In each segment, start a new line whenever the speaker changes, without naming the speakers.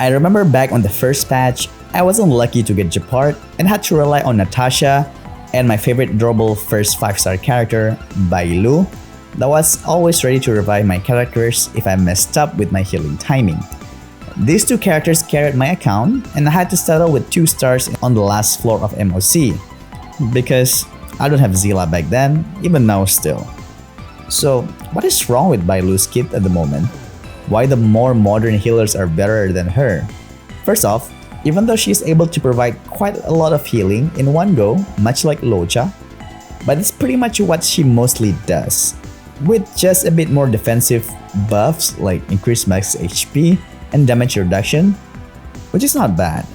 I remember back on the first patch, I wasn't lucky to get Japart and had to rely on Natasha and my favorite durable first 5-star character, Bailu, that was always ready to revive my characters if I messed up with my healing timing. These two characters carried my account and I had to settle with 2 stars on the last floor of MOC because I don't have Zilla back then, even now still. So what is wrong with Bailu's kit at the moment? Why the more modern healers are better than her? First off, even though she is able to provide quite a lot of healing in one go, much like Locha, but it's pretty much what she mostly does, with just a bit more defensive buffs like increased max HP and damage reduction, which is not bad.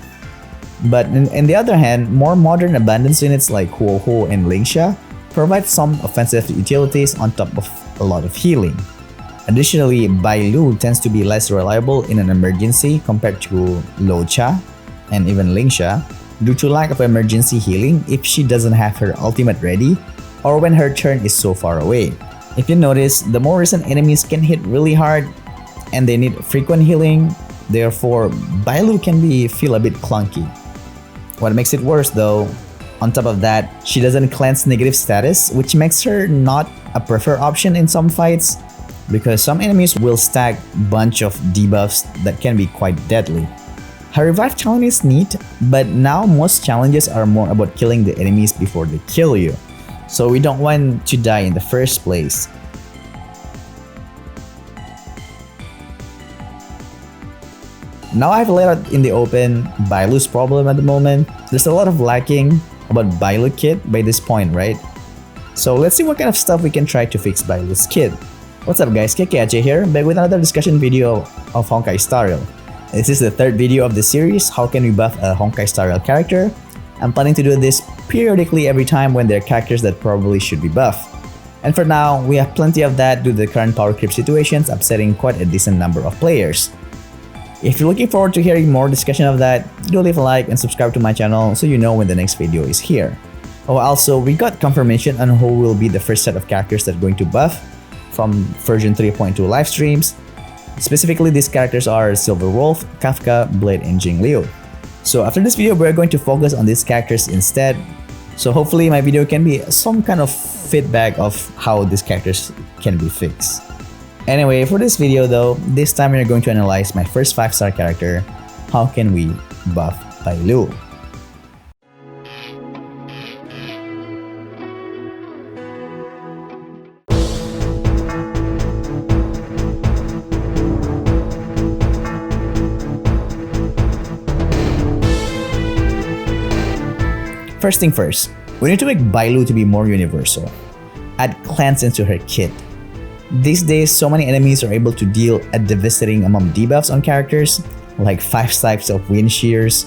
But on the other hand, more modern abundance units like Huohu and Lingsha provide some offensive utilities on top of a lot of healing. Additionally, Bailu tends to be less reliable in an emergency compared to Locha and even Lingsha due to lack of emergency healing if she doesn't have her ultimate ready or when her turn is so far away. If you notice, the more recent enemies can hit really hard and they need frequent healing, therefore Bailu can feel a bit clunky. What makes it worse though, on top of that, she doesn't cleanse negative status, which makes her not a preferred option in some fights because some enemies will stack bunch of debuffs that can be quite deadly. Her revive challenge is neat, but now most challenges are more about killing the enemies before they kill you, so we don't want to die in the first place. Now I've laid out in the open Bailu's problem at the moment. There's a lot of lacking about Bailu kit by this point, right? So let's see what kind of stuff we can try to fix Bailu's kit. What's up guys, KKaceh here, back with another discussion video of Honkai Star Rail. This is the 3rd video of the series, How Can We Buff a Honkai Star Rail character? I'm planning to do this periodically every time when there are characters that probably should be buffed. And for now, we have plenty of that due to the current power creep situations upsetting quite a decent number of players. If you're looking forward to hearing more discussion of that, do leave a like and subscribe to my channel so you know when the next video is here. Oh, also, we got confirmation on who will be the first set of characters that are going to buff from version 3.2 live streams. Specifically, these characters are Silver Wolf, Kafka, Blade, and Jingliu. So after this video, we're going to focus on these characters instead. So hopefully my video can be some kind of feedback of how these characters can be fixed. Anyway, for this video though, this time we're going to analyze my first 5-star character, How Can We Buff Bailu? First thing first, we need to make Bailu to be more universal. Add cleanse into her kit. These days, so many enemies are able to deal a devastating amount of debuffs on characters, like 5 types of wind shears,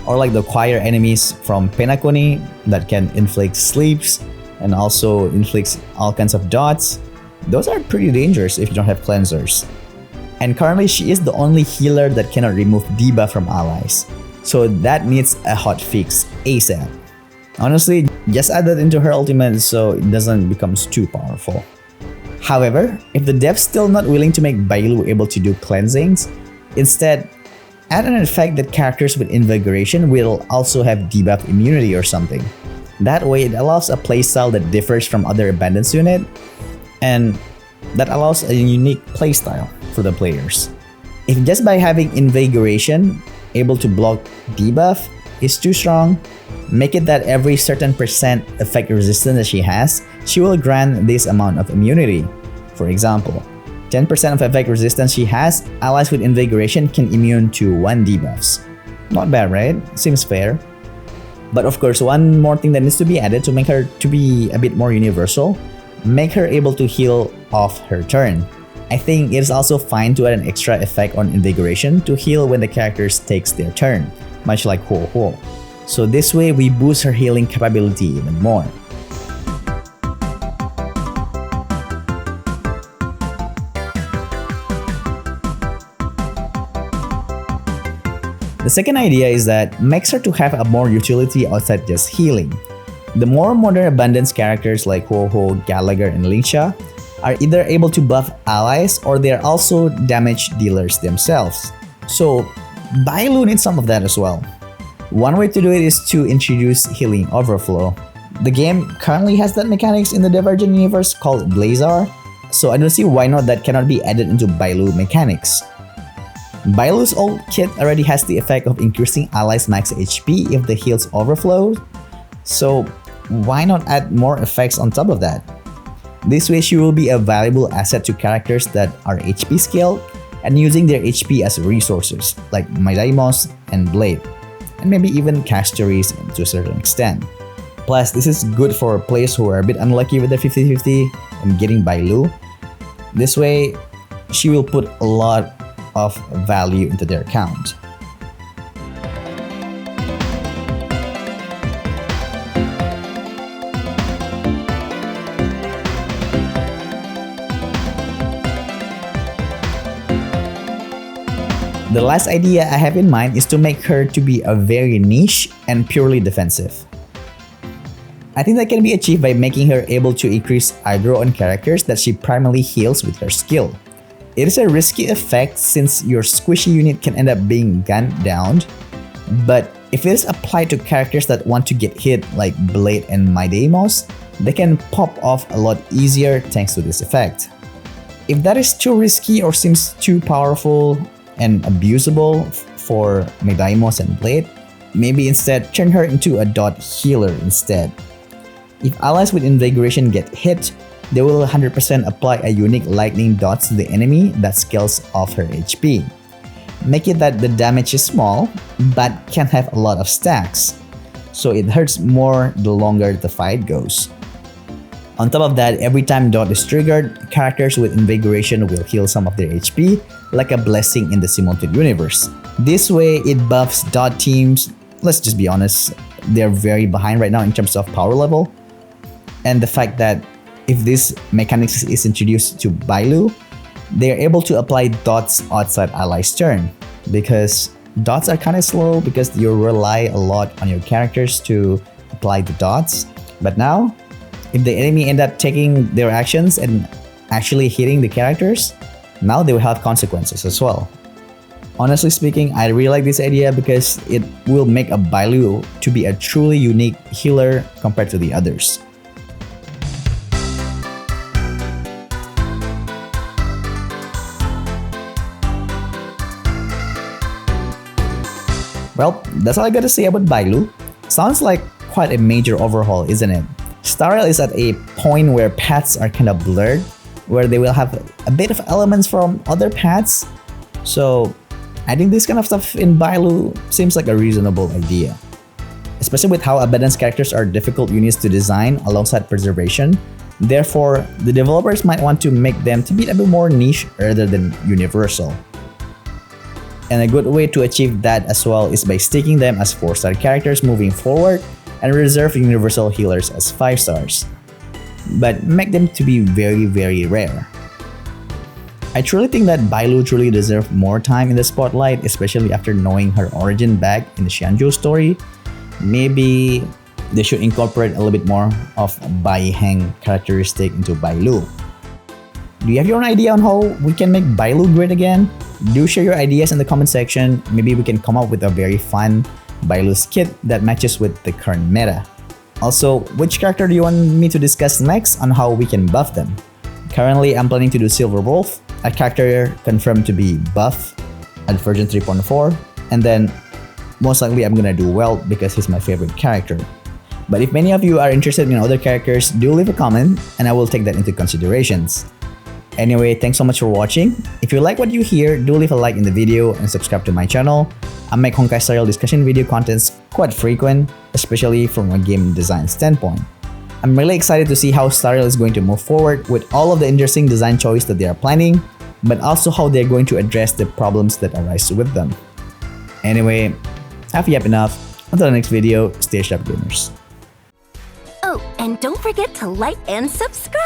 or like the choir enemies from Penakuni that can inflict sleeps and also inflicts all kinds of dots. Those are pretty dangerous if you don't have cleansers. And currently, she is the only healer that cannot remove debuff from allies. So that needs a hot fix ASAP. Honestly, just add that into her ultimate so it doesn't become too powerful. However, if the dev's still not willing to make Bailu able to do cleansings, instead, add an effect that characters with invigoration will also have debuff immunity or something. That way, it allows a playstyle that differs from other abundance unit, and that allows a unique playstyle for the players. If just by having invigoration able to block debuff is too strong, make it that every certain percent effect resistance that she has, she will grant this amount of immunity. For example, 10% of effect resistance she has, allies with invigoration can immune to 1 debuffs. Not bad, right? Seems fair. But of course, one more thing that needs to be added to make her to be a bit more universal, make her able to heal off her turn. I think it is also fine to add an extra effect on invigoration to heal when the character takes their turn, much like Huo Huo. So this way, we boost her healing capability even more. The second idea is that makes her to have a more utility outside just healing. The more modern abundance characters like Huo Huo, Gallagher, and Lingsha are either able to buff allies or they are also damage dealers themselves. So Bailu needs some of that as well. One way to do it is to introduce healing overflow. The game currently has that mechanics in the Divergent universe called Blazar, so I don't see why not that cannot be added into Bailu mechanics. Bailu's old kit already has the effect of increasing allies' max HP if the heals overflow, so why not add more effects on top of that? This way she will be a valuable asset to characters that are HP scaled and using their HP as resources, like Maidaimos and Blade, and maybe even castorice to a certain extent. Plus, this is good for players who are a bit unlucky with their 50-50 and getting Bailu. This way, she will put a lot of value into their account. The last idea I have in mind is to make her to be a very niche and purely defensive. I think that can be achieved by making her able to increase aggro on characters that she primarily heals with her skill. It is a risky effect since your squishy unit can end up being gunned down, but if it is applied to characters that want to get hit like Blade and Maidaimos, they can pop off a lot easier thanks to this effect. If that is too risky or seems too powerful and abusable for Maidaimos and Blade, maybe instead turn her into a dot healer instead. If allies with Invigoration get hit, they will 100% apply a unique lightning dots to the enemy that scales off her HP. Make it that the damage is small, but can have a lot of stacks, so it hurts more the longer the fight goes. On top of that, every time dot is triggered, characters with Invigoration will heal some of their HP, like a blessing in the Simultaneous universe. This way, it buffs dot teams. Let's just be honest, they're very behind right now in terms of power level. And the fact that if this mechanics is introduced to Bailu, they are able to apply dots outside allies' turn, because dots are kind of slow because you rely a lot on your characters to apply the dots. But now, if the enemy end up taking their actions and actually hitting the characters, now they will have consequences as well. Honestly speaking, I really like this idea because it will make a Bailu to be a truly unique healer compared to the others. Well, that's all I gotta say about Bailu. Sounds like quite a major overhaul, isn't it? Star Rail is at a point where paths are kind of blurred, where they will have a bit of elements from other paths. So I think this kind of stuff in Bailu seems like a reasonable idea. Especially with how Abundance characters are difficult units to design alongside preservation. Therefore, the developers might want to make them to be a bit more niche rather than universal. And a good way to achieve that as well is by sticking them as 4-star characters moving forward and reserve universal healers as 5 stars. But make them to be very, very rare. I truly think that Bailu truly deserves more time in the spotlight, especially after knowing her origin back in the Xianzhou story. Maybe they should incorporate a little bit more of Bai Heng characteristic into Bailu. Do you have your own idea on how we can make Bailu great again? Do share your ideas in the comment section. Maybe we can come up with a very fun Bailu's kit that matches with the current meta. Also, which character do you want me to discuss next on how we can buff them? Currently, I'm planning to do Silver Wolf, a character confirmed to be buff at version 3.4, and then most likely I'm gonna do Welt because he's my favorite character. But if many of you are interested in other characters, do leave a comment and I will take that into considerations. Anyway, thanks so much for watching. If you like what you hear, do leave a like in the video and subscribe to my channel. I make Honkai Star Rail discussion video contents quite frequent, especially from a game design standpoint. I'm really excited to see how Star Rail is going to move forward with all of the interesting design choices that they are planning, but also how they're going to address the problems that arise with them. Anyway, I've yapped enough. Until the next video, stay sharp gamers.
Oh, and don't forget to like and subscribe!